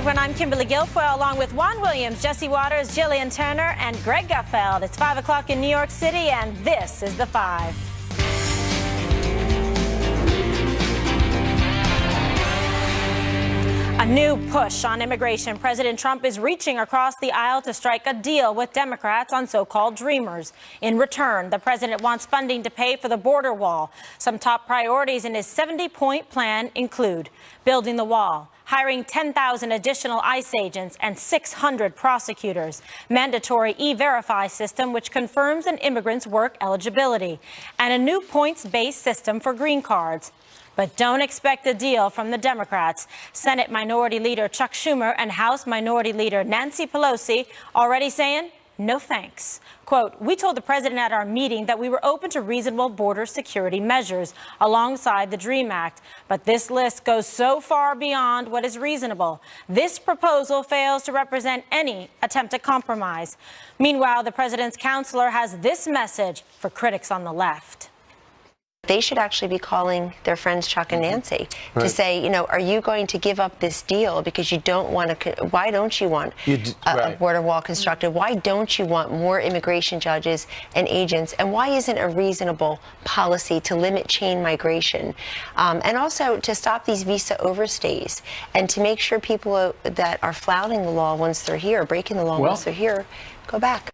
everyone. I'm Kimberly Guilfoyle, along with Juan Williams, Jesse Waters, Jillian Turner, and Greg Gutfeld. It's 5 o'clock in New York City, and this is The Five. A new push on immigration. President Trump is reaching across the aisle to strike a deal with Democrats on so-called dreamers. In return, the president wants funding to pay for the border wall. Some top priorities in his 70-point plan include building the wall, hiring 10,000 additional ICE agents and 600 prosecutors, mandatory E-Verify system which confirms an immigrant's work eligibility, and a new points-based system for green cards. But don't expect a deal from the Democrats. Senate Minority Leader Chuck Schumer and House Minority Leader Nancy Pelosi already saying, no thanks. Quote, we told the president at our meeting that we were open to reasonable border security measures alongside the DREAM Act. But this list goes so far beyond what is reasonable. This proposal fails to represent any attempt at compromise. Meanwhile, the president's counselor has this message for critics on the left. They should actually be calling their friends Chuck and Nancy to say, you know, are you going to give up this deal because you don't want to, why don't you want a border wall constructed? Why don't you want more immigration judges and agents? And why isn't a reasonable policy to limit chain migration? And also to stop these visa overstays and to make sure people that are flouting the law once they're here, breaking the law once they're here, go back.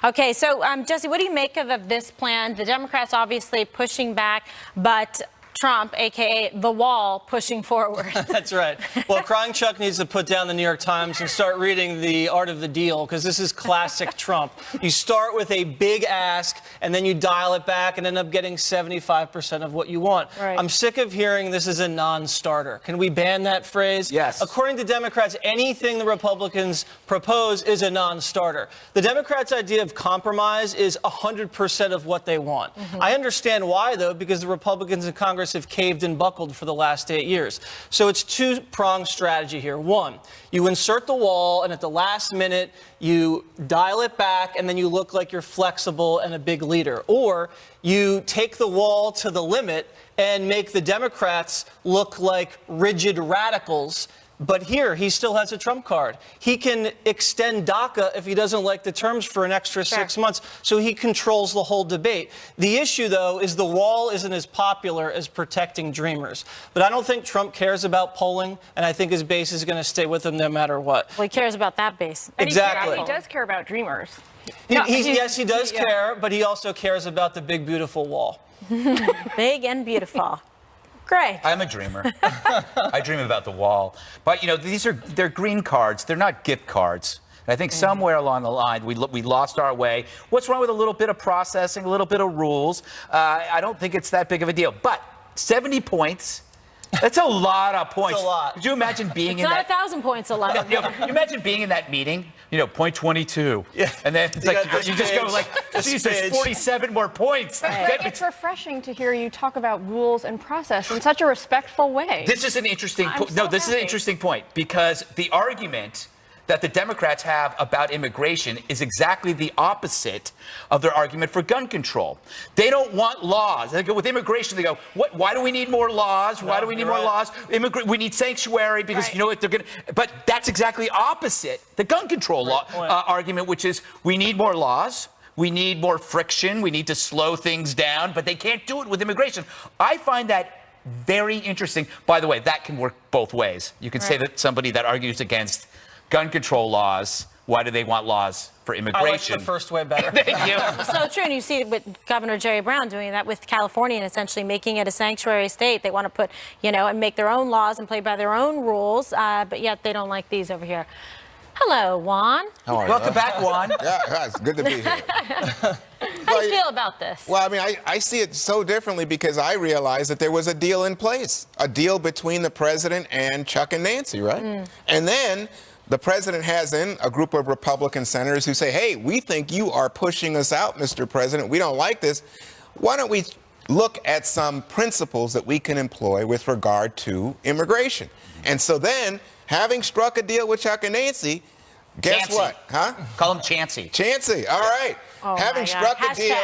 Okay, so Jesse, what do you make of this plan? The Democrats obviously pushing back, but Trump, a.k.a. the wall, pushing forward. That's right. Well, Crying Chuck needs to put down the New York Times and start reading The Art of the Deal, because this is classic Trump. You start with a big ask, and then you dial it back and end up getting 75% of what you want. Right. I'm sick of hearing this is a non-starter. Can we ban that phrase? Yes. According to Democrats, anything the Republicans propose is a non-starter. The Democrats' idea of compromise is 100% of what they want. I understand why, though, because the Republicans in Congress have caved and buckled for the last 8 years. So it's two-pronged strategy here. One, you insert the wall, and at the last minute, you dial it back, and then you look like you're flexible and a big leader. Or you take the wall to the limit and make the Democrats look like rigid radicals. But here, he still has a trump card. He can extend DACA if he doesn't like the terms for an extra 6 months, so he controls the whole debate. The issue, though, is the wall isn't as popular as protecting dreamers. But I don't think Trump cares about polling, and I think his base is going to stay with him no matter what. Well, he cares about that base. Exactly. He does care about dreamers. Yes, he does care, but he also cares about the big, beautiful wall. Big and beautiful. Great. I'm a dreamer. I dream about the wall. But, you know, they're green cards. They're not gift cards. I think somewhere along the line, we lost our way. What's wrong with a little bit of processing, a little bit of rules? I don't think it's that big of a deal. But 70 points, that's a lot of points. It's a lot. Could you imagine being in that? It's not 1,000 points a lot. You know, you imagine being in that meeting, you know, point 22. Yeah. And then it's like, you just go like, geez, there's 47 more points. It's refreshing to hear you talk about rules and process in such a respectful way. This is an interesting point. No, this is an interesting point, because the argument that the Democrats have about immigration is exactly the opposite of their argument for gun control. They don't want laws. They go with immigration. They go, what? Why do we need more laws? Why do we need more laws? We need sanctuary because you know what they're going to. But that's exactly opposite the gun control law argument, which is we need more laws. We need more friction. We need to slow things down. But they can't do it with immigration. I find that very interesting. By the way, that can work both ways. You can say that somebody that argues against gun control laws, why do they want laws for immigration? I like the first way better. Thank you. So true, and you see it with Governor Jerry Brown doing that with California and essentially making it a sanctuary state. They want to put, you know, and make their own laws and play by their own rules, but yet they don't like these over here. Hello, Juan. How are you? Welcome back, Juan. Yeah, it's good to be here. How do you feel about this? Well, I mean, I see it so differently because I realized that there was a deal in place, a deal between the president and Chuck and Nancy, right? And then the president has in a group of Republican senators who say, hey, we think you are pushing us out, Mr. President. We don't like this. Why don't we look at some principles that we can employ with regard to immigration? And so then, having struck a deal with Chuck and Nancy, guess Chancey. what? Huh? Call him Chancey. Chancey, all right. Oh Having struck a deal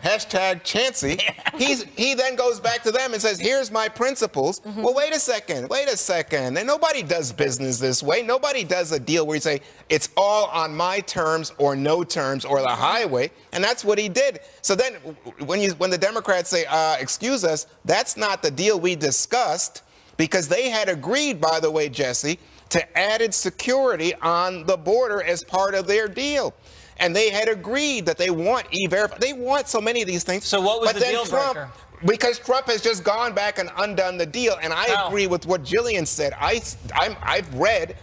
hashtag Chancy, he then goes back to them and says, here's my principles. Well, wait a second. And nobody does business this way. Nobody does a deal where you say, it's all on my terms or no terms or the highway. And that's what he did. So then when the Democrats say, excuse us, that's not the deal we discussed, because they had agreed, by the way, Jesse, to added security on the border as part of their deal. And they had agreed that they want E-Verify. They want so many of these things. So what was but the then deal breaker? Because Trump has just gone back and undone the deal. And I agree with what Jillian said. I've read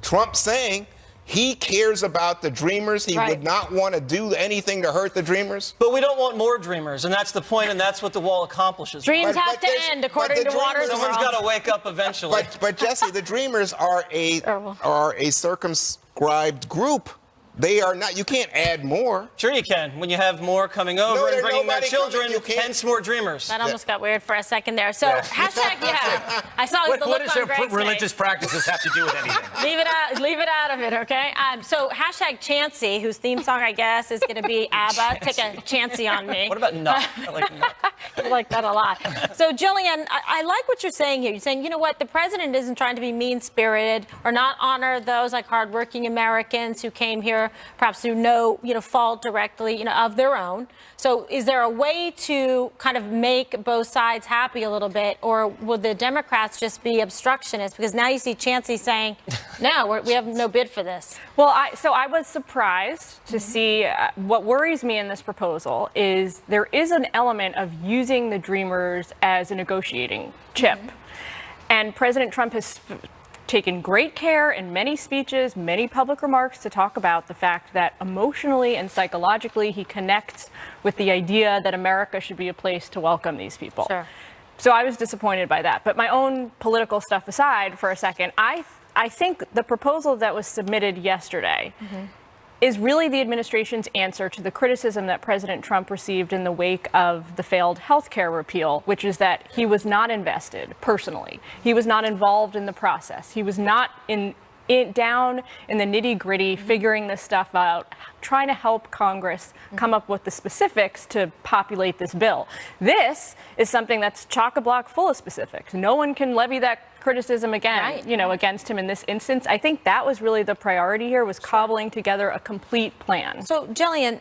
Trump saying he cares about the dreamers. He would not want to do anything to hurt the dreamers. But we don't want more dreamers, and that's the point, and that's what the wall accomplishes. Dreams have to end, according to Waters. Someone's got to wake up eventually. But Jesse, the dreamers are a circumscribed group. They are not. You can't add more. Sure you can. When you have more coming over and bringing their children, hence more dreamers. That almost got weird for a second there. So hashtag, I saw the look what does on their Greg's religious face. practices have to do with anything? Leave it out of it, okay? So hashtag Chancy, whose theme song, I guess, is going to be ABBA. Take a Chancy on me. What about Nut? I like Nut. I like that a lot. So, Jillian, I like what you're saying here. You're saying, you know what, the president isn't trying to be mean-spirited or not honor those like hardworking Americans who came here perhaps through no, fault directly, of their own. So is there a way to kind of make both sides happy a little bit, or would the Democrats just be obstructionists? Because now you see Chancy saying, no, we have no bid for this. Well, I was surprised to see what worries me in this proposal is there is an element of using the Dreamers as a negotiating chip. And President Trump has taken great care in many speeches, many public remarks to talk about the fact that emotionally and psychologically he connects with the idea that America should be a place to welcome these people. Sure. So I was disappointed by that. But my own political stuff aside for a second, I think the proposal that was submitted yesterday is really the administration's answer to the criticism that President Trump received in the wake of the failed health care repeal, which is that he was not invested personally. He was not involved in the process. He was not down in the nitty-gritty, figuring this stuff out, trying to help Congress come up with the specifics to populate this bill. This is something that's chock-a-block full of specifics. No one can levy that criticism again, against him in this instance. I think that was really the priority here, was cobbling together a complete plan. So, Jillian,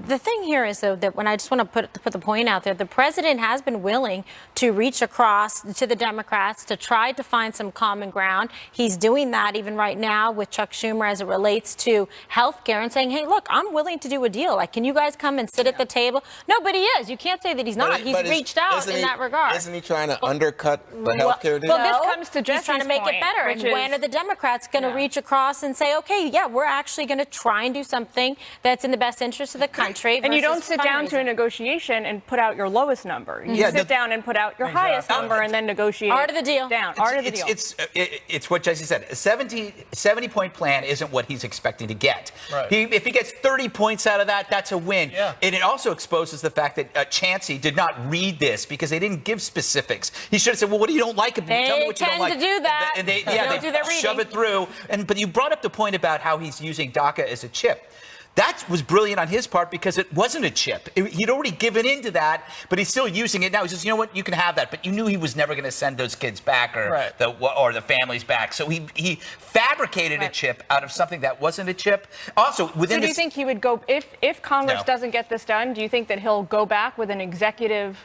the thing here is, though, that when I just want to put the point out there, the president has been willing to reach across to the Democrats to try to find some common ground. He's doing that even right now with Chuck Schumer as it relates to health care and saying, hey, look, I'm willing to do a deal. Like, can you guys come and sit at the table? No, but he is. You can't say that he's not. He's reached out in that regard. Isn't he trying to undercut the health care deal? Well, this comes to Jesse's trying to make it better. And when are the Democrats going to reach across and say, okay, we're actually going to try and do something that's in the best interest of the country? And you don't sit down to a negotiation and put out your lowest number. You sit down and put out your highest number and then negotiate Art of the deal. Down. Art of the deal. It's what Jesse said. A 70-point plan isn't what he's expecting to get. Right. If he gets 30 points out of that, that's a win. Yeah. And it also exposes the fact that Chancy did not read this because they didn't give specifics. He should have said, well, what do you don't like about it? Tell me what you don't like. They tend to do that. And they don't do their reading. Shove it through. But you brought up the point about how he's using DACA as a chip. That was brilliant on his part because it wasn't a chip. He'd already given into that, but he's still using it now. He says, you know what, you can have that. But you knew he was never going to send those kids back or the families back. So he fabricated a chip out of something that wasn't a chip. Also, within do you think he would go, if Congress doesn't get this done, do you think that he'll go back with an executive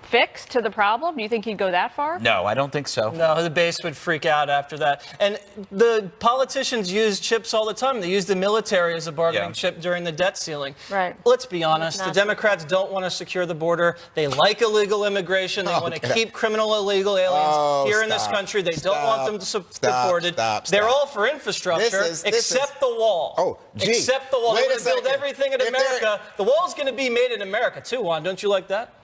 fix to the problem? Do you think he'd go that far? No, I don't think so. No, the base would freak out after that. And the politicians use chips all the time. They use the military as a bargaining chip during the debt ceiling. Right. Let's be honest. The Democrats don't want to secure the border. They like illegal immigration. They want to keep criminal illegal aliens here in this country. They don't want them deported. They're all for infrastructure, except the wall. Oh, gee. Except the wall. They want to build everything in America. The wall's going to be made in America, too, Juan. Don't you like that?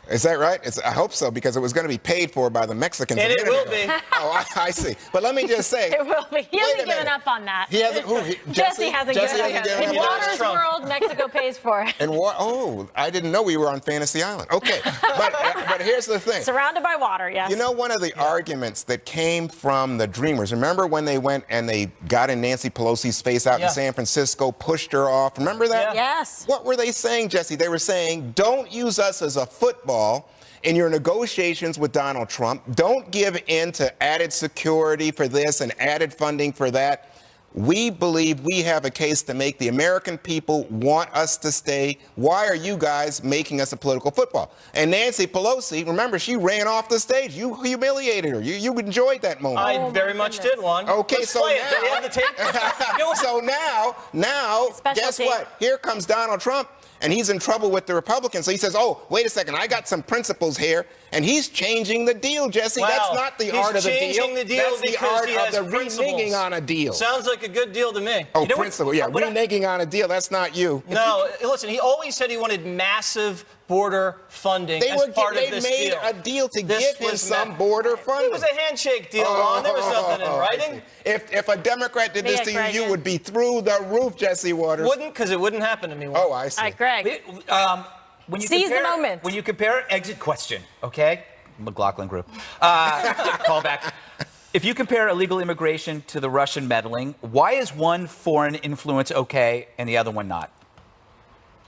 Is that right? I hope so, because it was going to be paid for by the Mexicans. And it will be. Oh, I see. But let me just say. It will be. He hasn't given up on that. He hasn't. Jesse hasn't given up. In Water's world, Mexico pays for it. And what? Oh, I didn't know we were on Fantasy Island. Okay, but here's the thing. Surrounded by water, yes. You know, one of the arguments that came from the Dreamers, remember when they went and they got in Nancy Pelosi's face out in San Francisco, pushed her off? Remember that? Yeah. Yes. What were they saying, Jesse? They were saying, don't use us as a football in your negotiations with Donald Trump. Don't give in to added security for this and added funding for that. We believe we have a case to make. The American people want us to stay. Why are you guys making us a political football? And Nancy Pelosi, remember, she ran off the stage. You humiliated her. You enjoyed that moment. I very much did, Juan. Okay, Let's so play now, it. Do we have the tape? so now, guess what? Here comes Donald Trump. And he's in trouble with the Republicans. So he says, oh, wait a second, I got some principles here. And he's changing the deal, Jesse. Wow. That's not the art of the deal. He's changing the deal That's the because art he has of the reneging on a deal. Sounds like a good deal to me. Oh, principle, yeah. Reneging on a deal, that's not you. No, listen, he always said he wanted massive border funding as part of this deal. They made a deal to give him some border funding. It was a handshake deal, Ron. There was nothing in writing. If a Democrat did this to you, you would be through the roof, Jesse Waters. Wouldn't, because it wouldn't happen to me. Oh, I see. All right, Greg. Seize the moment. When you compare exit question, okay? McLaughlin Group. Call back. If you compare illegal immigration to the Russian meddling, why is one foreign influence okay and the other one not?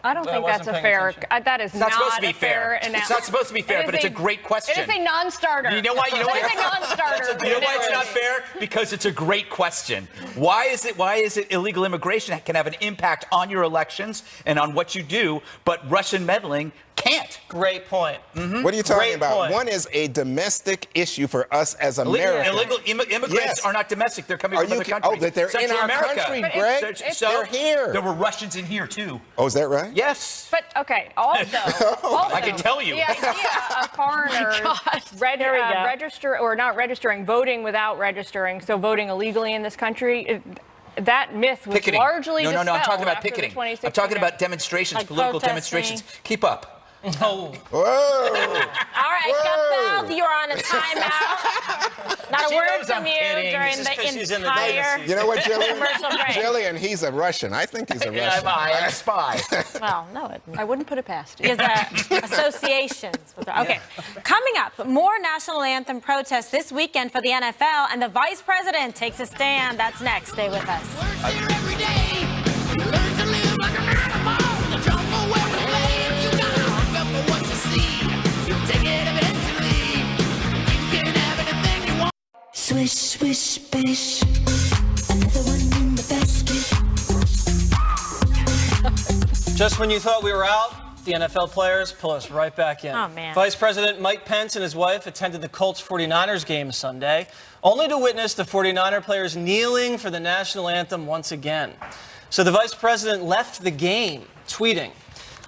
I don't think that's a fair. That is not supposed to be a fair analysis. It's not supposed to be fair, but it's a great question. It is a non-starter. You know why? You know why? It's a non-starter. You know why it's not fair? Because it's a great question. Why is it illegal immigration can have an impact on your elections and on what you do, but Russian meddling can't? Great point. Mm-hmm. What are you talking about? One is a domestic issue for us as Americans. Illegal immigrants are not domestic. They're coming from other countries. Oh, that they're in our country, Greg? They're here. There were Russians in here, too. Oh, is that right? Yes. But, okay, also I can tell you. The idea of foreigners voting without registering, so voting illegally in this country, that myth was picketing. largely No, I'm talking about after picketing. the I'm talking about demonstrations, like political protesting. demonstrations. Keep up. Oh. Whoa. All right, Gutfeld, you're on a timeout. Not a word from you during the entire You know what, Jillian? commercial break. Jillian, he's a Russian. I think he's a Russian. I'm a spy. Well, no, I wouldn't put it past you. he has associations with her. Okay, coming up, more national anthem protests this weekend for the NFL, and the vice president takes a stand. That's next. Stay with us. Swish, swish, bish. Another one in the basket. Just when you thought we were out, the NFL players pull us right back in. Oh, man. Vice President Mike Pence and his wife attended the Colts 49ers game Sunday, only to witness the 49er players kneeling for the national anthem once again. So the vice president left the game, tweeting,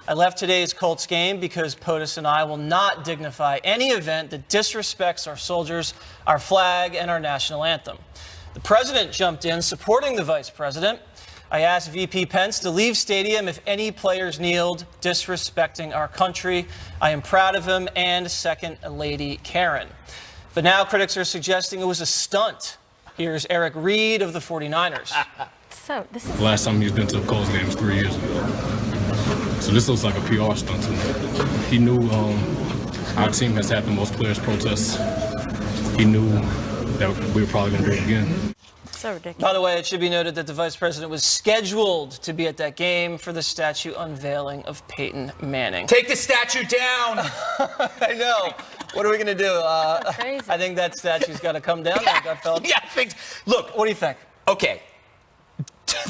"I left today's Colts game because POTUS and I will not dignify any event that disrespects our soldiers, our flag, and our national anthem." The president jumped in, supporting the vice president. "I asked VP Pence to leave stadium if any players kneeled, disrespecting our country. I am proud of him and Second Lady Karen." But now critics are suggesting it was a stunt. Here's Eric Reed of the 49ers. So this is The last time he's been to a Colts game was 3 years ago. So this looks like a PR stunt to me. He knew our team has had the most players protests. He knew that we were probably going to do it again. so ridiculous. By the way, it should be noted that the vice president was scheduled to be at that game for the statue unveiling of Peyton Manning. Take the statue down. I know. What are we going to do? Crazy. I think that statue's got to come down there, Gutfeld. Yeah, look, What do you think? okay.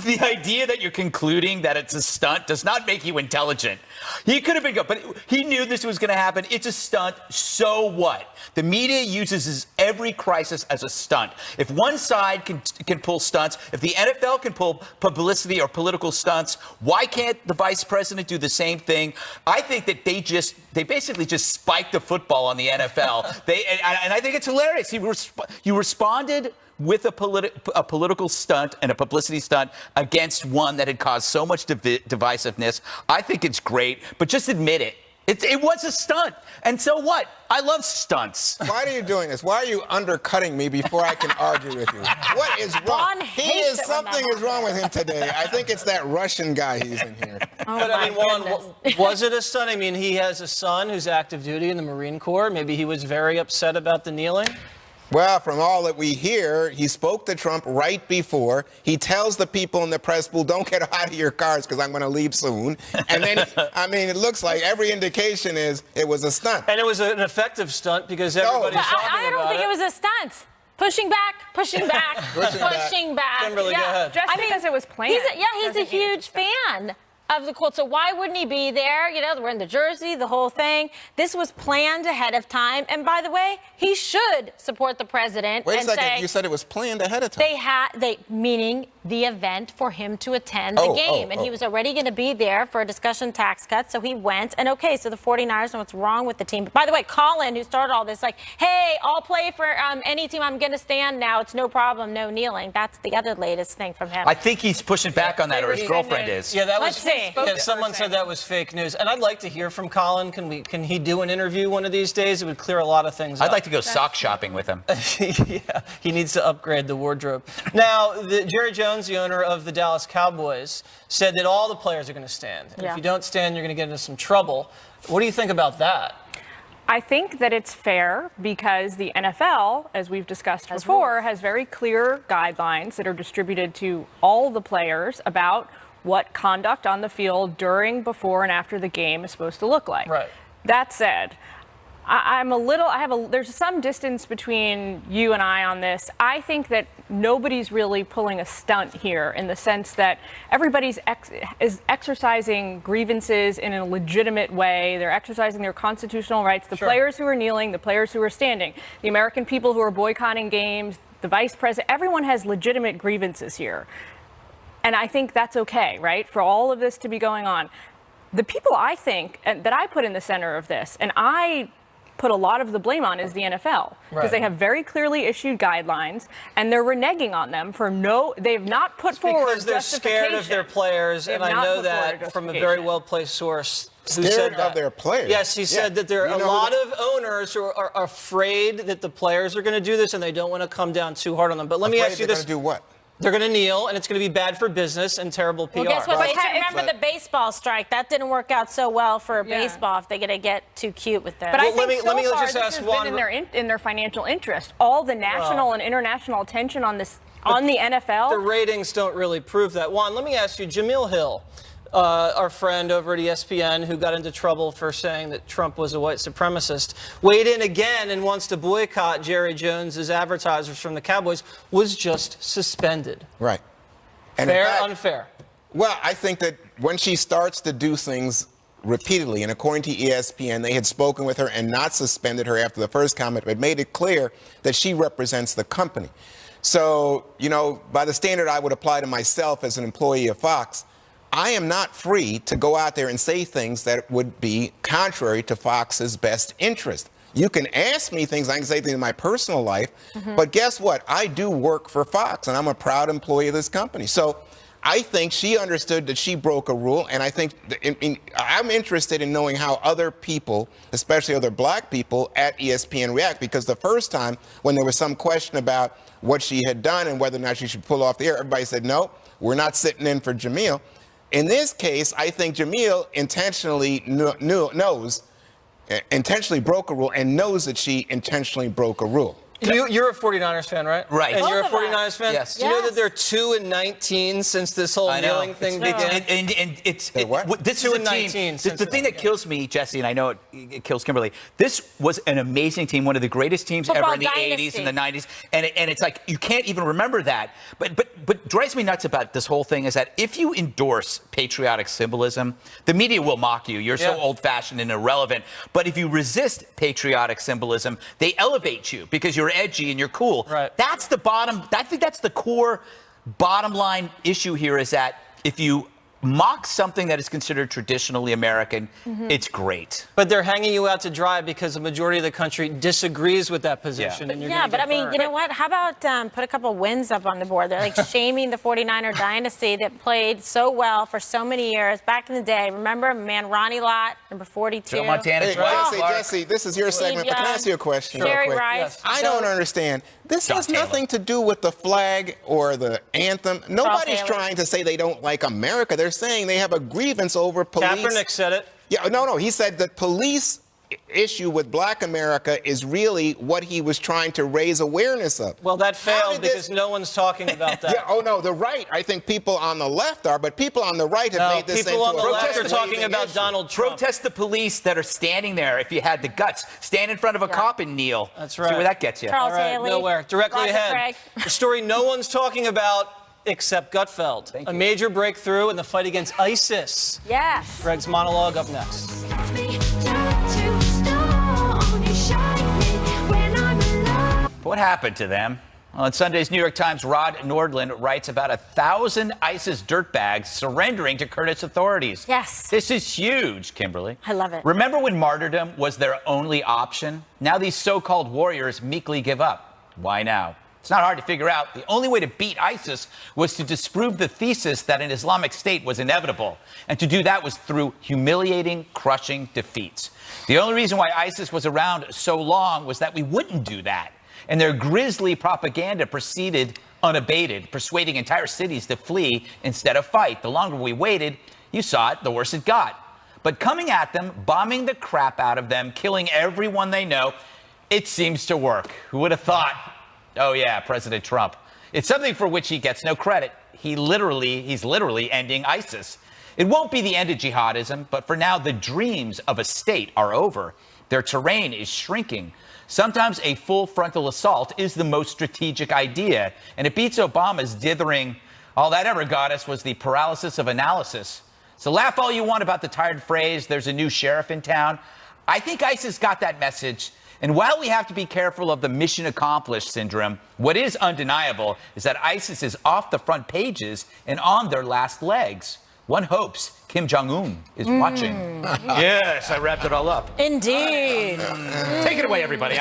The idea that you're concluding that it's a stunt does not make you intelligent. He could have been good, but he knew this was going to happen. It's a stunt. So what? The media uses every crisis as a stunt. If one side can pull stunts, if the NFL can pull publicity or political stunts, why can't the vice president do the same thing? I think that they basically just spiked the football on the NFL. And I think it's hilarious. You responded with a political stunt and a publicity stunt against one that had caused so much divisiveness. I think it's great, but just admit it. It was a stunt. And so what? I love stunts. Why are you doing this? Why are you undercutting me before I can argue with you? What is wrong? Something is wrong with him today. I think it's that Russian guy he's in here. But I mean, Juan, was it a stunt? I mean, he has a son who's active duty in the Marine Corps. Maybe he was very upset about the kneeling. Well, from all that we hear, he spoke to Trump right before. He tells the people in the press pool, don't get out of your cars because I'm going to leave soon. And then, I mean, it looks like every indication is it was a stunt. And it was an effective stunt because everybody's talking about it. I don't think it was a stunt. Pushing back, pushing back, pushing back. Kimberly, go ahead. Just because it was planned. He's a huge fan of the Colts. So why wouldn't he be there? You know, we're in the jersey, the whole thing. This was planned ahead of time. And by the way, he should support the president. Wait a second. You said it was planned ahead of time. Meaning the event for him to attend the game. And he was already going to be there for a discussion tax cut. So he went. And okay, so the 49ers know what's wrong with the team. But by the way, Colin, who started all this, like, hey, I'll play for any team. I'm going to stand now. It's no problem. No kneeling. That's the other latest thing from him. I think he's pushing back on that, or his girlfriend is. Yeah, that was. Let's see. Yeah, someone said that was fake news, and I'd like to hear from Colin. Can he do an interview one of these days? It would clear a lot of things up. I'd like to go sock shopping with him. Yeah, he needs to upgrade the wardrobe. Now, Jerry Jones, the owner of the Dallas Cowboys, said that all the players are going to stand. And if you don't stand, you're going to get into some trouble. What do you think about that? I think that it's fair because the NFL, as we've discussed before, has very clear guidelines that are distributed to all the players about what conduct on the field during, before, and after the game is supposed to look like. Right. That said, there's some distance between you and I on this. I think that nobody's really pulling a stunt here in the sense that everybody's is exercising grievances in a legitimate way. They're exercising their constitutional rights. The players who are kneeling, the players who are standing, the American people who are boycotting games, the vice president, everyone has legitimate grievances here. And I think that's okay, right, for all of this to be going on. The people I think that I put in the center of this, and I put a lot of the blame on, is the NFL. Because they have very clearly issued guidelines, and they're reneging on them for they've not put forward because they're scared of their players, and I know that from a very well-placed source. Scared of their players? Yes, he said that there are a lot of owners who are afraid that the players are going to do this, and they don't want to come down too hard on them. But let me ask you this. They're going to do what? They're going to kneel, and it's going to be bad for business and terrible PR. Well, guess what? Remember the baseball strike? That didn't work out so well for baseball if they're going to get too cute with that. But I think so far this has been in their financial interest. All the national and international attention on this, on the NFL. The ratings don't really prove that. Juan, let me ask you, Jamil Hill, our friend over at ESPN who got into trouble for saying that Trump was a white supremacist, weighed in again and wants to boycott Jerry Jones's advertisers from the Cowboys, was just suspended. Right. And fair, unfair? Well, I think that when she starts to do things repeatedly, and according to ESPN, they had spoken with her and not suspended her after the first comment, but made it clear that she represents the company. So, you know, by the standard I would apply to myself as an employee of Fox, I am not free to go out there and say things that would be contrary to Fox's best interest. You can ask me things, I can say things in my personal life, but guess what? I do work for Fox, and I'm a proud employee of this company. So I think she understood that she broke a rule, and I think I'm interested in knowing how other people, especially other black people at ESPN, react, because the first time when there was some question about what she had done and whether or not she should pull off the air, everybody said, no, we're not sitting in for Jamil. In this case, I think Jamil intentionally intentionally broke a rule and knows that she intentionally broke a rule. You're a 49ers fan, right? Right. And you're a 49ers fan? Yes. Do you know that they're 2-19 since this whole kneeling thing began? And it's what? This is a team. The thing that kills me, Jesse, and I know it kills Kimberly. This was an amazing team, one of the greatest teams ever in the 80s and the 90s, and it's like you can't even remember that. But drives me nuts about this whole thing is that if you endorse patriotic symbolism, the media will mock you. You're so old-fashioned and irrelevant. But if you resist patriotic symbolism, they elevate you because you're edgy and you're cool. Right. That's the bottom. I think that's the core bottom line issue here is that if you mock something that is considered traditionally American, it's great. But they're hanging you out to dry because the majority of the country disagrees with that position. And you're Yeah, but I mean, you know what? How about put a couple wins up on the board? They're like shaming the 49er dynasty that played so well for so many years back in the day. Remember, man, Ronnie Lott, number 42. Joe Montana's Hey, right. Jesse, this is your segment, but can I ask you a question? Jerry real quick? Rice. Yes. I don't understand. This John has Taylor. nothing to do with the flag or the anthem. Nobody's Taylor. trying to say they don't like America. They're saying they have a grievance over police. Kaepernick said it. Yeah, no. He said the police issue with Black America is really what he was trying to raise awareness of. Well, that How failed did this- because no one's talking about that. Yeah, oh no, the right. I think people on the left are, but people on the right have No, made this people on into the a left are blazing talking about issue. Donald Trump. Protest the police that are standing there if you had the guts. Stand in front of a cop and kneel. That's See right. where that gets you. Charles All right, Haley. nowhere. Directly Roger ahead. Craig. The story no one's talking about except Gutfeld. A major breakthrough in the fight against ISIS. Yes. Greg's monologue up next. What happened to them? Well, in Sunday's New York Times, Rod Nordland writes about 1,000 ISIS dirtbags surrendering to Kurdish authorities. Yes. This is huge, Kimberly. I love it. Remember when martyrdom was their only option? Now these so-called warriors meekly give up. Why now? It's not hard to figure out. The only way to beat ISIS was to disprove the thesis that an Islamic State was inevitable. And to do that was through humiliating, crushing defeats. The only reason why ISIS was around so long was that we wouldn't do that. And their grisly propaganda proceeded unabated, persuading entire cities to flee instead of fight. The longer we waited, you saw it, the worse it got. But coming at them, bombing the crap out of them, killing everyone they know, it seems to work. Who would have thought? Oh yeah, President Trump. It's something for which he gets no credit. He's literally ending ISIS. It won't be the end of jihadism, but for now, the dreams of a state are over. Their terrain is shrinking. Sometimes a full frontal assault is the most strategic idea, and it beats Obama's dithering, all that ever got us was the paralysis of analysis. So laugh all you want about the tired phrase, there's a new sheriff in town. I think ISIS got that message. And while we have to be careful of the mission accomplished syndrome, what is undeniable is that ISIS is off the front pages and on their last legs. One hopes Kim Jong-un is watching. Yes, I wrapped it all up. Indeed. Take it away, everybody.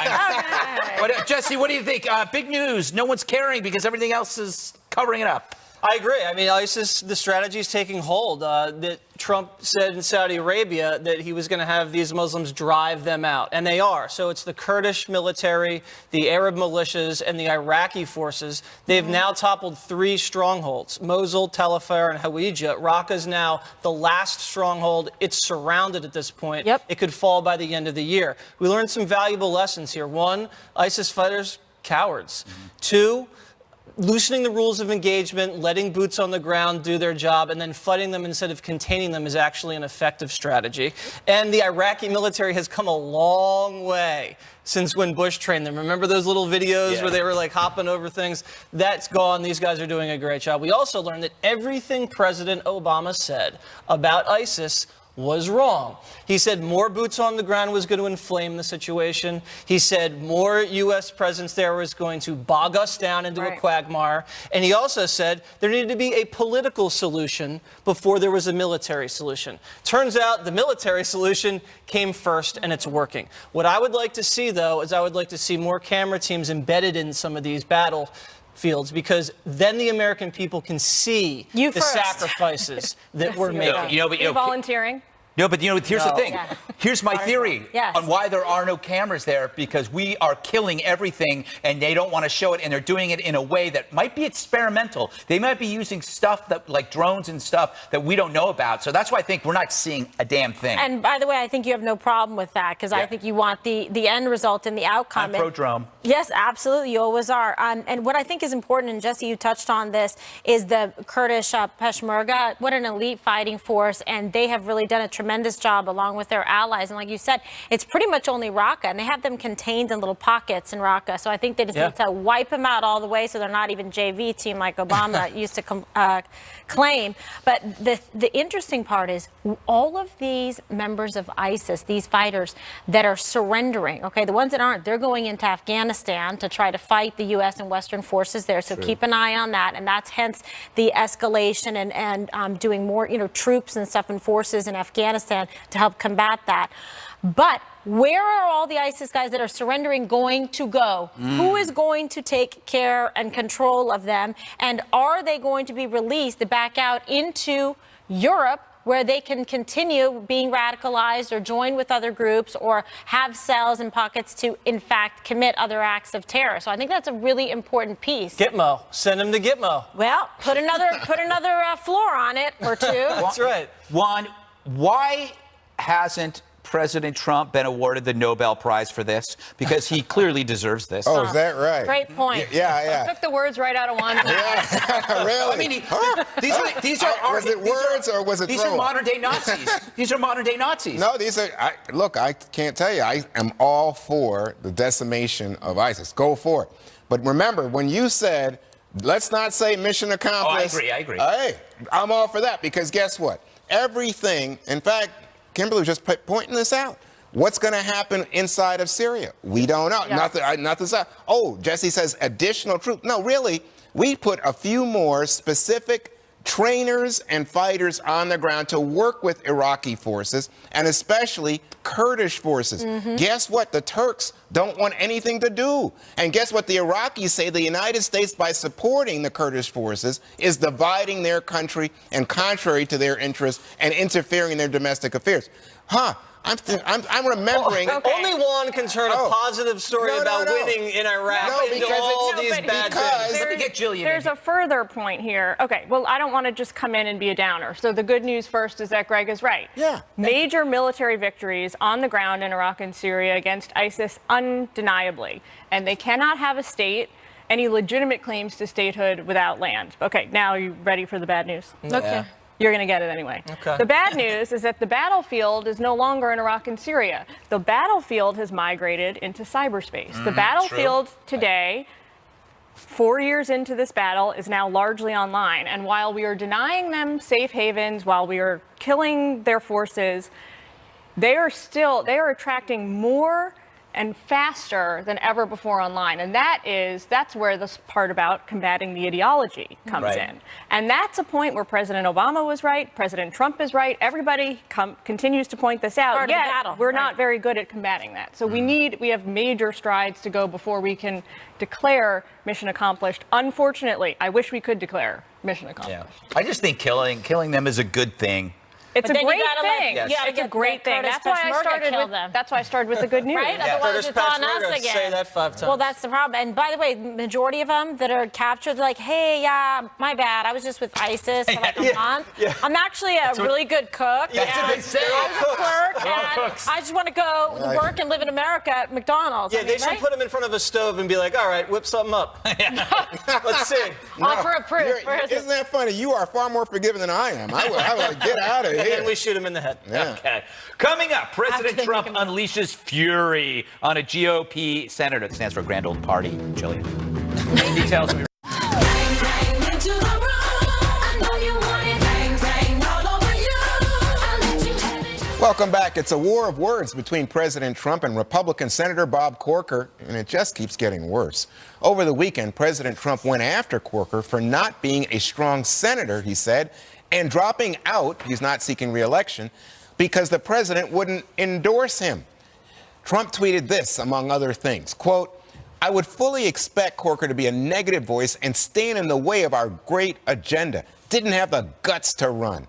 Jesse, what do you think? Big news. No one's caring because everything else is covering it up. I agree. I mean, ISIS, the strategy is taking hold. That Trump said in Saudi Arabia that he was going to have these Muslims drive them out, and they are. So it's the Kurdish military, the Arab militias, and the Iraqi forces. They've now toppled 3 strongholds, Mosul, Tel Afar, and Hawija. Raqqa is now the last stronghold. It's surrounded at this point. Yep. It could fall by the end of the year. We learned some valuable lessons here. 1, ISIS fighters, cowards. 2, loosening the rules of engagement, letting boots on the ground do their job, and then fighting them instead of containing them is actually an effective strategy. And the Iraqi military has come a long way since when Bush trained them. Remember those little videos where they were like hopping over things? That's gone. These guys are doing a great job. We also learned that everything President Obama said about ISIS was wrong. He said more boots on the ground was going to inflame the situation. He said more U.S. presence there was going to bog us down into a quagmire. And he also said there needed to be a political solution before there was a military solution. Turns out the military solution came first, and it's working. What I would like to see, though, is I would like to see more camera teams embedded in some of these battlefields, because then the American people can see You the first. sacrifices that were made. You're volunteering. No, but here's the thing. Yeah. Here's my theory Yes. on why there are no cameras there, because we are killing everything and they don't want to show it, and they're doing it in a way that might be experimental. They might be using stuff that like drones and stuff that we don't know about. So that's why I think we're not seeing a damn thing. And by the way, I think you have no problem with that, because I think you want the end result and the outcome. I'm pro-drone. Yes, absolutely. You always are. And what I think is important, and Jesse, you touched on this, is the Kurdish Peshmerga. What an elite fighting force. And they have really done a tremendous tremendous job along with their allies. And like you said, it's pretty much only Raqqa, and they have them contained in little pockets in Raqqa. So I think they just need to wipe them out all the way so they're not even JV team like Obama used to claim. But the interesting part is all of these members of ISIS, these fighters that are surrendering, okay, the ones that aren't, they're going into Afghanistan to try to fight the U.S. and Western forces there. So keep an eye on that. And that's hence the escalation and doing more, troops and stuff and forces in Afghanistan to help combat that. But where are all the ISIS guys that are surrendering going to go? Who is going to take care and control of them? And are they going to be released back out into Europe, where they can continue being radicalized or join with other groups or have cells and pockets to, in fact, commit other acts of terror? So I think that's a really important piece. Gitmo. Send them to Gitmo. Well, put another floor on it or two. That's right. Juan, why hasn't President Trump been awarded the Nobel Prize for this? Because he clearly deserves this. Oh, is that right? Great point. Yeah. Took the words right out of one. Yeah, really? I mean, these are modern day Nazis. These are modern day Nazis. No, these are. Look, I can't tell you. I am all for the decimation of ISIS. Go for it. But remember, when you said, let's not say mission accomplished. I agree. Hey, I'm all for that because guess what? Everything, in fact, Kimberly was just pointing this out. What's going to happen inside of Syria? We don't know. Yeah. Nothing's out. Oh, Jesse says additional troops. No, really, we put a few more specific trainers and fighters on the ground to work with Iraqi forces and especially Kurdish forces. Guess what? The Turks don't want anything to do. And guess what? The Iraqis say the United States, by supporting the Kurdish forces, is dividing their country and contrary to their interests and interfering in their domestic affairs. I'm remembering. Only Juan can turn a positive story about winning in Iraq into all these bad things. Let me get Jillian. There's a further point here. Okay, well, I don't want to just come in and be a downer. So the good news first is that Greg is right. Yeah. Major military victories on the ground in Iraq and Syria against ISIS, undeniably. And they cannot have a state, any legitimate claims to statehood without land. Okay, now are you ready for the bad news? Okay. You're going to get it anyway. Okay. The bad news is that the battlefield is no longer in Iraq and Syria. The battlefield has migrated into cyberspace. The battlefield today, 4 years into this battle, is now largely online. And while we are denying them safe havens, while we are killing their forces, they are attracting more and faster than ever before online. And that's where this part about combating the ideology comes in. And that's a point where President Obama was right, President Trump is right, everybody continues to point this out. Yet we're not very good at combating that. So we have major strides to go before we can declare mission accomplished. Unfortunately, I wish we could declare mission accomplished. Yeah. I just think killing them is a good thing. It's a great thing. Yes. It's a great thing. That's why I started with the good news. Right? Otherwise, it's on us again. Say that 5 times. Well, that's the problem. And by the way, majority of them that are captured, they're like, hey, my bad. I was just with ISIS for like a month. Yeah. I'm actually a really good cook. That's what they say. I was a clerk, and I just want to go work and live in America at McDonald's. Yeah, they should put them in front of a stove and be like, all right, whip something up. Let's see. Offer a proof. Isn't that funny? You are far more forgiving than I am. I would get out of here. And then we shoot him in the head. Yeah. Okay. Coming up, President Trump unleashes fury on a GOP senator that stands for Grand Old Party. Jillian. Details. Welcome back. It's a war of words between President Trump and Republican Senator Bob Corker, and it just keeps getting worse. Over the weekend, President Trump went after Corker for not being a strong senator, he said, and dropping out, he's not seeking re-election, because the president wouldn't endorse him. Trump tweeted this, among other things, quote, I would fully expect Corker to be a negative voice and stand in the way of our great agenda. Didn't have the guts to run.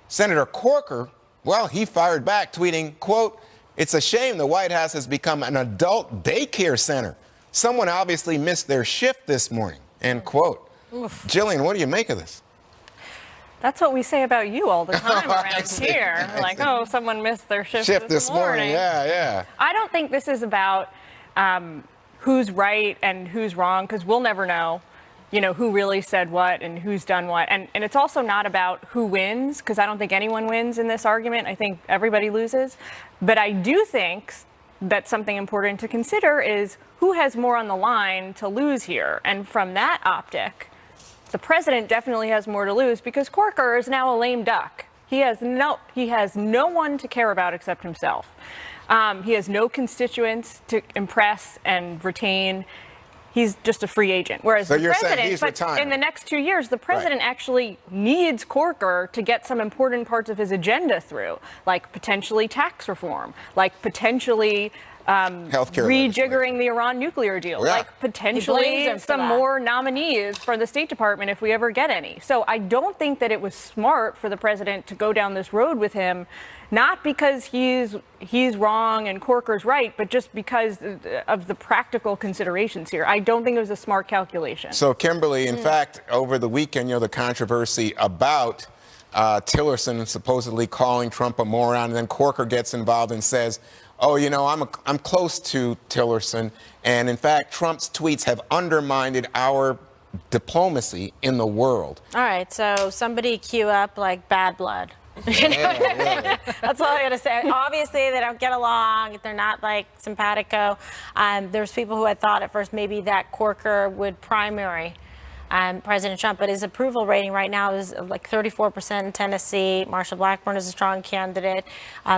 Senator Corker, well, he fired back, tweeting, quote, it's a shame the White House has become an adult daycare center. Someone obviously missed their shift this morning, end quote. Oof. Jillian, what do you make of this? That's what we say about you all the time around here. Like, oh, someone missed their shift this morning. Yeah. I don't think this is about who's right and who's wrong, because we'll never know. who really said what and who's done what. And it's also not about who wins, because I don't think anyone wins in this argument. I think everybody loses. But I do think that something important to consider is who has more on the line to lose here. And from that optic, the president definitely has more to lose, because Corker is now a lame duck. He has no one to care about except himself. He has no constituents to impress and retain. He's just a free agent. Whereas the president, but in the next 2 years, the president actually needs Corker to get some important parts of his agenda through, like potentially tax reform, like potentially rejiggering the Iran nuclear deal, like potentially some more nominees for the State Department if we ever get any. So I don't think that it was smart for the president to go down this road with him, not because he's wrong and Corker's right, but just because of the practical considerations here. I don't think it was a smart calculation. So, Kimberly, in fact, over the weekend, the controversy about Tillerson supposedly calling Trump a moron, and then Corker gets involved and says, oh, I'm close to Tillerson, and in fact, Trump's tweets have undermined our diplomacy in the world. All right, so somebody cue up like Bad Blood. That's all I gotta say. Obviously, they don't get along. They're not like simpatico. There's people who had thought at first maybe that Corker would primary President Trump, but his approval rating right now is like 34% in Tennessee. Marsha Blackburn is a strong candidate,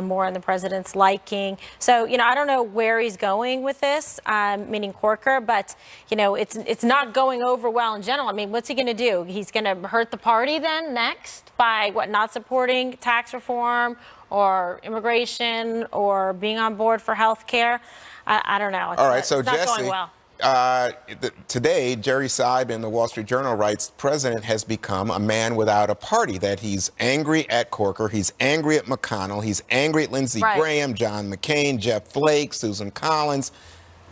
more on the president's liking. So, I don't know where he's going with this, meaning Corker, but, it's not going over well in general. I mean, what's he going to do? He's going to hurt the party then next by, not supporting tax reform or immigration or being on board for health care? I don't know. All right, so it's not Jesse, going well. Today, Jerry Seib in the Wall Street Journal writes, President has become a man without a party, that he's angry at Corker, he's angry at McConnell, he's angry at Lindsey Graham, John McCain, Jeff Flake, Susan Collins.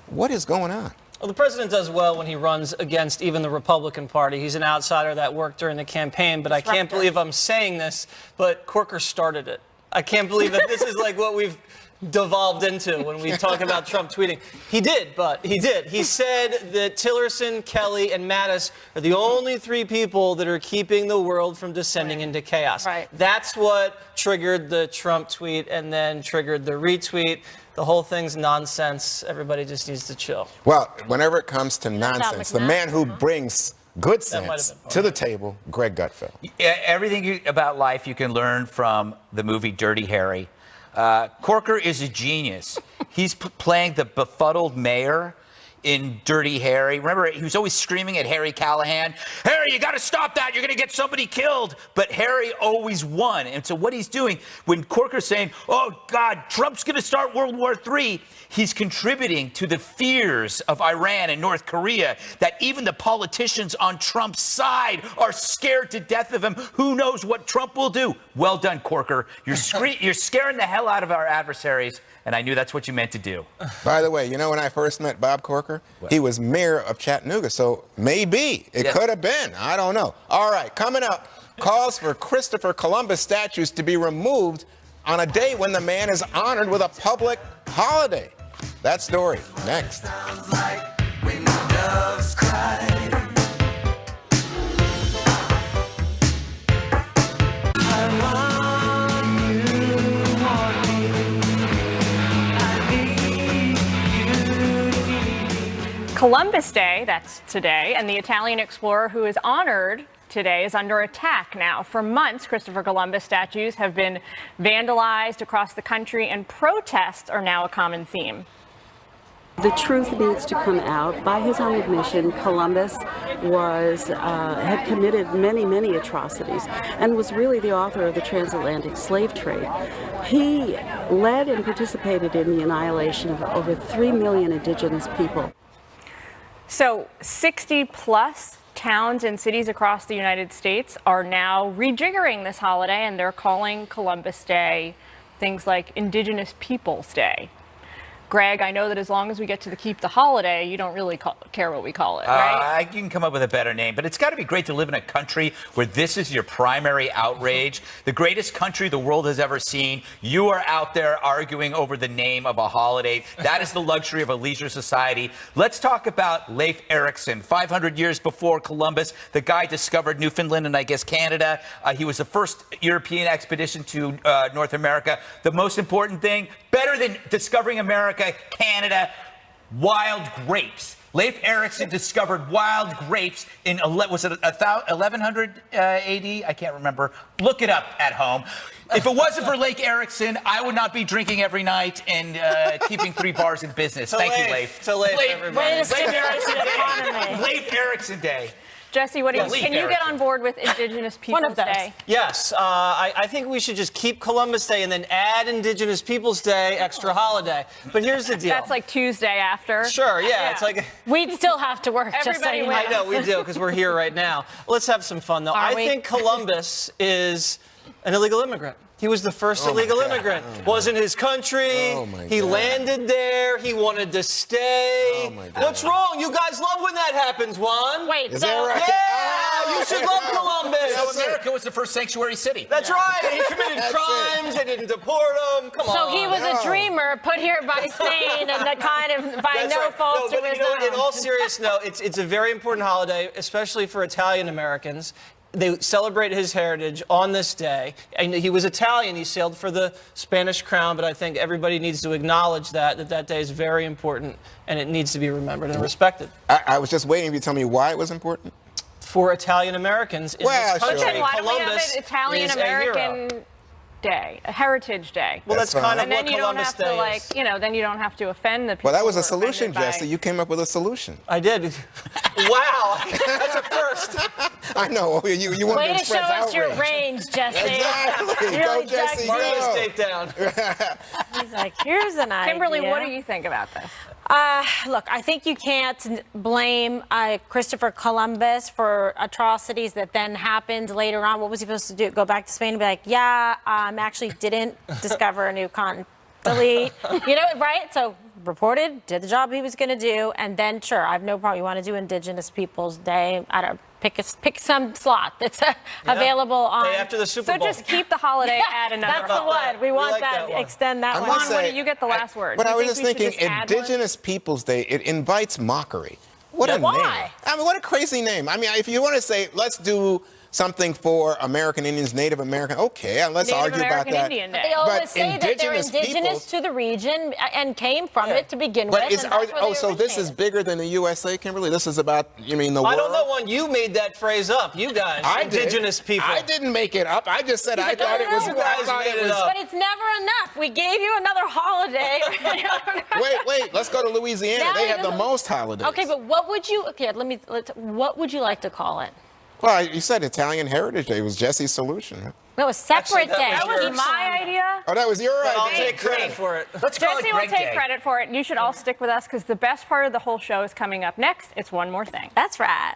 What is going on? Well, the president does well when he runs against even the Republican Party. He's an outsider that worked during the campaign, but I can't believe I'm saying this, but Corker started it. I can't believe that this is like what we've devolved into when we talk about Trump tweeting. He did. He said that Tillerson, Kelly, and Mattis are the only three people that are keeping the world from descending into chaos. Right. That's what triggered the Trump tweet and then triggered the retweet. The whole thing's nonsense. Everybody just needs to chill. Well, whenever it comes to nonsense, the man who brings good sense to the table, Greg Gutfeld. Everything about life you can learn from the movie Dirty Harry. Corker is a genius. He's playing the befuddled mayor in Dirty Harry. Remember, he was always screaming at Harry Callahan, Harry, you got to stop that. You're going to get somebody killed. But Harry always won. And so what he's doing, when Corker's saying, oh, God, Trump's going to start World War III, he's contributing to the fears of Iran and North Korea, that even the politicians on Trump's side are scared to death of him. Who knows what Trump will do? Well done, Corker. You're scaring the hell out of our adversaries. And I knew that's what you meant to do. By the way, when I first met Bob Corker, he was mayor of Chattanooga. So maybe it could have been. I don't know. All right, coming up, calls for Christopher Columbus statues to be removed on a day when the man is honored with a public holiday. That story next. Sounds like when doves cry. Columbus Day, that's today, and the Italian explorer who is honored today is under attack now. For months, Christopher Columbus statues have been vandalized across the country, and protests are now a common theme. The truth needs to come out. By his own admission, Columbus had committed many atrocities and was really the author of the transatlantic slave trade. He led and participated in the annihilation of over 3 million indigenous people. So 60+ towns and cities across the United States are now rejiggering this holiday, and they're calling Columbus Day things like Indigenous Peoples Day. Greg, I know that as long as we get to keep the holiday, you don't really care what we call it, right? You can come up with a better name, but it's got to be great to live in a country where this is your primary outrage. The greatest country the world has ever seen. You are out there arguing over the name of a holiday. That is the luxury of a leisure society. Let's talk about Leif Erikson. 500 years before Columbus, the guy discovered Newfoundland and I guess Canada. He was the first European expedition to North America. The most important thing, better than discovering America, Canada, wild grapes. Leif Erikson discovered wild grapes in, was it 1100 AD? I can't remember. Look it up at home. If it wasn't for Leif Erikson, I would not be drinking every night and keeping 3 bars in business. Thank you, Leif. To Leif, everybody. Leif Erikson Day. Jesse, what do you, can you get on board with Indigenous Peoples Day? Yes, I think we should just keep Columbus Day and then add Indigenous Peoples Day extra holiday. But here's the deal. That's like Tuesday after. Sure, yeah. It's like we'd still have to work. Everybody just so I know we do because we're here right now. Let's have some fun though. I think Columbus is an illegal immigrant. He was the first illegal immigrant. Wasn't his country. He landed there. He wanted to stay. What's wrong? You guys love when that happens, Juan. Wait, Is that right? Yeah, you should love Columbus. So America was the first sanctuary city. That's right. He committed crimes. They didn't deport him. Come on. So he was a dreamer put here by Spain and the kind of by no fault to his own. In all seriousness, no, it's a very important holiday, especially for Italian Americans. They celebrate his heritage on this day. And he was Italian. He sailed for the Spanish crown, but I think everybody needs to acknowledge that day is very important and it needs to be remembered and respected. I was just waiting for you to tell me why it was important. For Italian Americans in this country, Then why don't we have Columbus an Italian is a hero. American Day, a Heritage Day? Well, that's kind of and then what you don't Columbus have to Day is. then you don't have to offend the people. Well, that was a who are solution, offended by- Jesse. You came up with a solution. I did. Wow, that's a first. I know. You want Way to to show express us your outrage. range, Jesse. Exactly. Really Go, dug Jesse. deep. Mark Go. this tape down. He's like, here's an idea. Kimberly, what do you think about this? Look, I think you can't blame Christopher Columbus for atrocities that then happened later on. What was he supposed to do? Go back to Spain and be like, yeah, actually didn't discover a new continent. Delete. Right? So reported, did the job he was going to do, and then sure, I have no problem. You want to do Indigenous Peoples Day? I don't know. Pick some slot that's available on. Day after the Super So Bowl. just keep the holiday, add another. That's the one. We want like that. that one. Extend that I one. must Juan, say, you get the last word. But Do I you was think just we should thinking, add one? Indigenous Peoples Day, it invites mockery. What a Why? name. I mean, what a crazy name. I mean, if you want to say, let's do something for American Indians, Native American, okay, let's Native argue American about that. Indian Day. They always But say that they're indigenous indigenous peoples- to the region and came from it to begin But with. is, and that's where they so this is originated. bigger than the USA, Kimberly? This is about, you mean the world? I don't know when you made that phrase up. You guys, I did. Indigenous people. I didn't make it up. I just said I like, thought no, it was. no, you guys I thought made it it was. up. But it's never enough. We gave you another holiday. Wait. Let's go to Louisiana. Now They it have the doesn't- most holidays. Okay, but what would you? Okay, what would you like to call it? Well, you said Italian Heritage Day was Jesse's solution. No, a separate Actually, day. that That was my idea. Oh, that was your But I'll idea. take credit for it. Let's call Jesse it will Greg take Day. credit for it. You should all stick with us because the best part of the whole show is coming up next. It's One More Thing. That's right.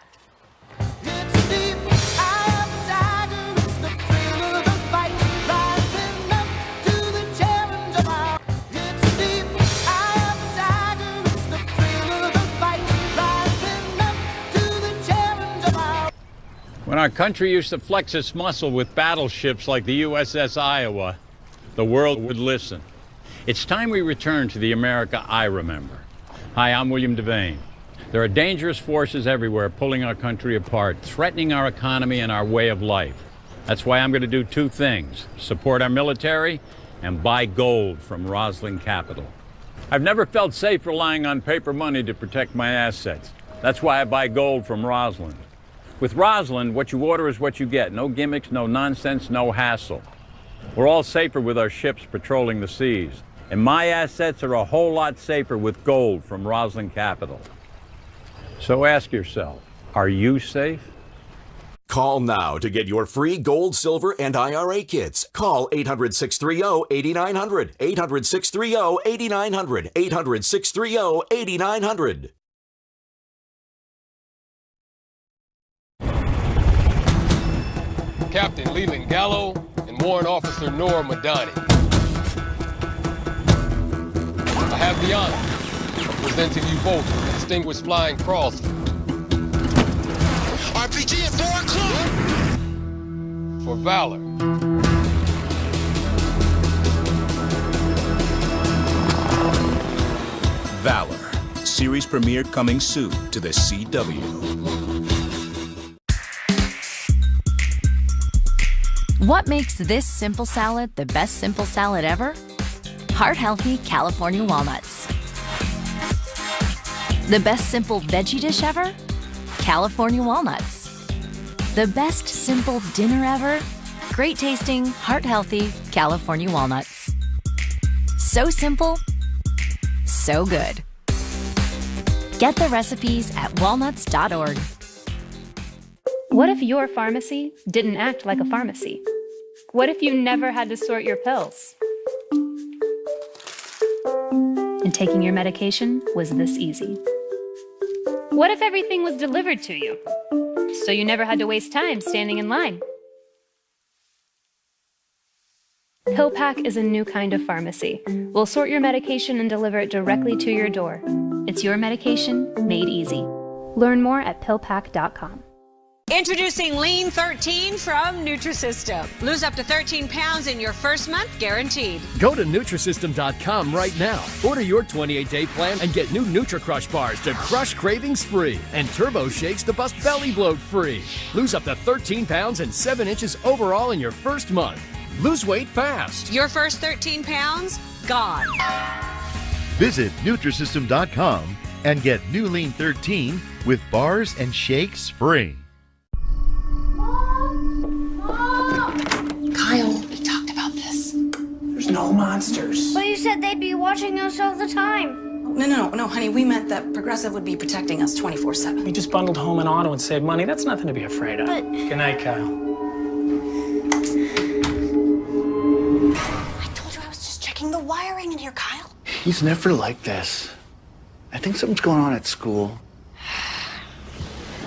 When our country used to flex its muscle with battleships like the USS Iowa, the world would listen. It's time we return to the America I remember. Hi, I'm William Devane. There are dangerous forces everywhere pulling our country apart, threatening our economy and our way of life. That's why I'm going to do two things: support our military and buy gold from Roslyn Capital. I've never felt safe relying on paper money to protect my assets. That's why I buy gold from Roslyn. With Roslyn, what you order is what you get. No gimmicks, no nonsense, no hassle. We're all safer with our ships patrolling the seas. And my assets are a whole lot safer with gold from Roslyn Capital. So ask yourself, are you safe? Call now to get your free gold, silver, and IRA kits. Call 800-630-8900. 800-630-8900. 800-630-8900. Captain Leland Gallo and Warrant Officer Nora Madani. A have the honor of presenting you both with the Distinguished Flying Cross. RPG at 4 o'clock! For valor. Valor. Series premiere coming soon to the CW. What makes this simple salad the best simple salad ever? Heart-healthy California walnuts. The best simple veggie dish ever? California walnuts. The best simple dinner ever? Great tasting, heart-healthy California walnuts. So simple, so good. Get the recipes at walnuts.org. What if your pharmacy didn't act like a pharmacy? What if you never had to sort your pills? And taking your medication was this easy? What if everything was delivered to you, so you never had to waste time standing in line? PillPack is a new kind of pharmacy. We'll sort your medication and deliver it directly to your door. It's your medication made easy. Learn more at PillPack.com. Introducing Lean 13 from Nutrisystem. Lose up to 13 pounds in your first month, guaranteed. Go to Nutrisystem.com right now. Order your 28-day plan and get new NutriCrush bars to crush cravings free and Turbo Shakes to bust belly bloat free. Lose up to 13 pounds and 7 inches overall in your first month. Lose weight fast. Your first 13 pounds, gone. Visit Nutrisystem.com and get New Lean 13 with bars and shakes free. Kyle, we talked about this. There's no monsters. But you said they'd be watching us all the time. No, honey. We meant that Progressive would be protecting us 24/7. We just bundled home and auto and saved money. That's nothing to be afraid of. But... Good night, Kyle. I told you I was just checking the wiring in here, Kyle. He's never like this. I think something's going on at school.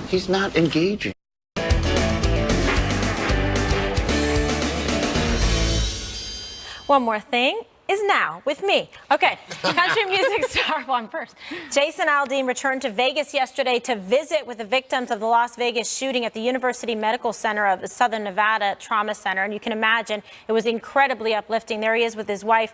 He's not engaging. One More Thing is now with me. Okay, country music star, well, I'm first. Jason Aldean returned to Vegas yesterday to visit with the victims of the Las Vegas shooting at the University Medical Center of the Southern Nevada Trauma Center. And you can imagine it was incredibly uplifting. There he is with his wife,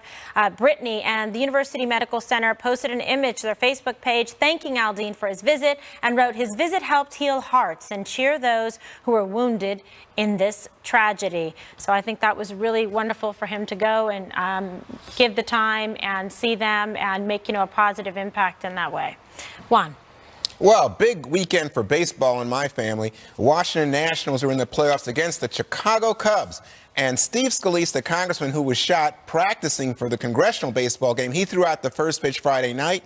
Brittany, and the University Medical Center posted an image to their Facebook page thanking Aldean for his visit and wrote, "His visit helped heal hearts and cheer those who were wounded in this tragedy." So I think that was really wonderful for him to go and give the time and see them and make, a positive impact in that way. Juan. Well, big weekend for baseball in my family. Washington Nationals are in the playoffs against the Chicago Cubs. And Steve Scalise, the congressman who was shot practicing for the congressional baseball game, he threw out the first pitch Friday night.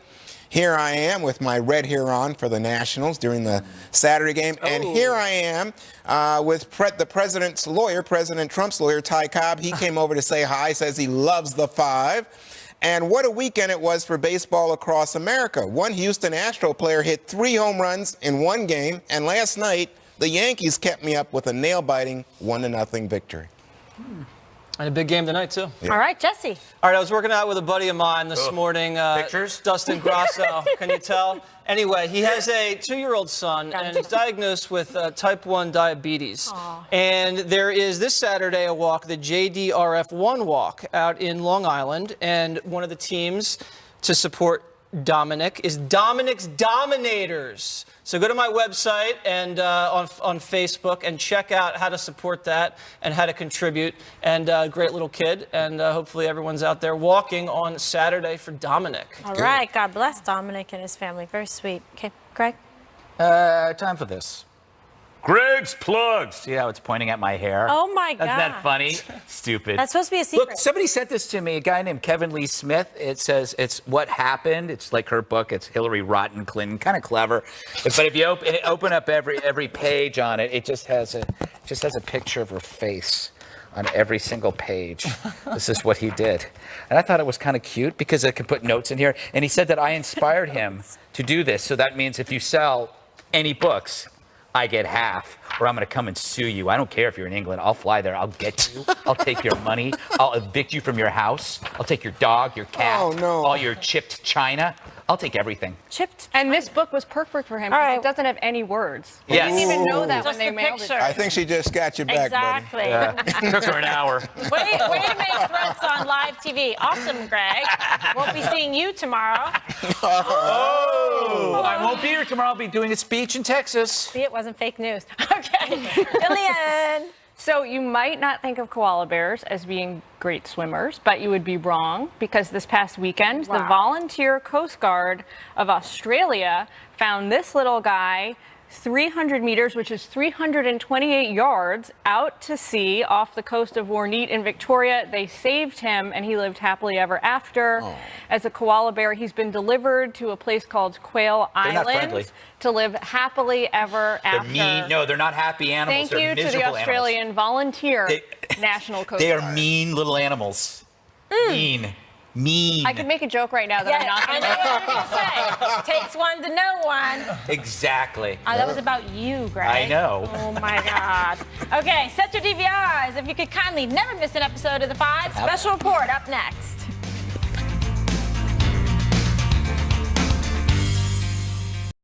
Here I am with my red hair on for the Nationals during the Saturday game. And here I am with the president's lawyer, President Trump's lawyer, Ty Cobb. He came over to say hi, says he loves the Five. And what a weekend it was for baseball across America. One Houston Astro player hit 3 home runs in one game. And last night, the Yankees kept me up with a nail-biting 1-0 victory. And a big game tonight, too. Yeah. All right, Jesse. All right, I was working out with a buddy of mine this morning. Pictures? Dustin Grasso. Can you tell? Anyway, he has a 2-year-old son and is diagnosed with type 1 diabetes. Aww. And there is this Saturday a walk, the JDRF1 walk out in Long Island. And one of the teams to support Dominic is Dominic's Dominators. So go to my website and on Facebook and check out how to support that and how to contribute. And great little kid. And hopefully everyone's out there walking on Saturday for Dominic. All right. God bless Dominic and his family. Very sweet. Okay, Greg? Time for this. Greg's plugs. See how it's pointing at my hair? Oh, my God. Isn't that funny? Stupid. That's supposed to be a secret. Look, somebody sent this to me, a guy named Kevin Lee Smith. It says it's What Happened. It's like her book. It's Hillary Rodham Clinton. Kind of clever. But if you open up every page on it, it just has a picture of her face on every single page. This is what he did. And I thought it was kind of cute because I could put notes in here. And he said that I inspired him to do this. So that means if you sell any books I get half, or I'm going to come and sue you. I don't care if you're in England. I'll fly there. I'll get you. I'll take your money. I'll evict you from your house. I'll take your dog, your cat, all your chipped china. I'll take everything. Chipped. And this book was perfect for him because it doesn't have any words. Yes. I didn't even know that Just when they the mailed picture. it. I think she just got you back, Exactly. buddy. Took her an hour. Way to make threats on live TV. Awesome, Greg. We'll be seeing you tomorrow. Oh! I won't be here tomorrow. I'll be doing a speech in Texas. See, it wasn't fake news. Okay. Jillian. So you might not think of koala bears as being great swimmers, but you would be wrong because this past weekend, the Volunteer Coast Guard of Australia found this little guy 300 meters, which is 328 yards, out to sea off the coast of Warneet in Victoria. They saved him, and he lived happily ever after. As a koala bear, he's been delivered to a place called Quail Island to live happily ever after. They're mean. No, they're not happy animals. Thank you to the Australian Volunteer National Coast Guard. They are mean little animals. Mean. I could make a joke right now that I'm not going to make. I know what I'm going to say. Takes one to know one. Exactly. That was about you, Greg. I know. Oh, my God. Okay, set your DVRs if you could kindly never miss an episode of The Five. Special report up next.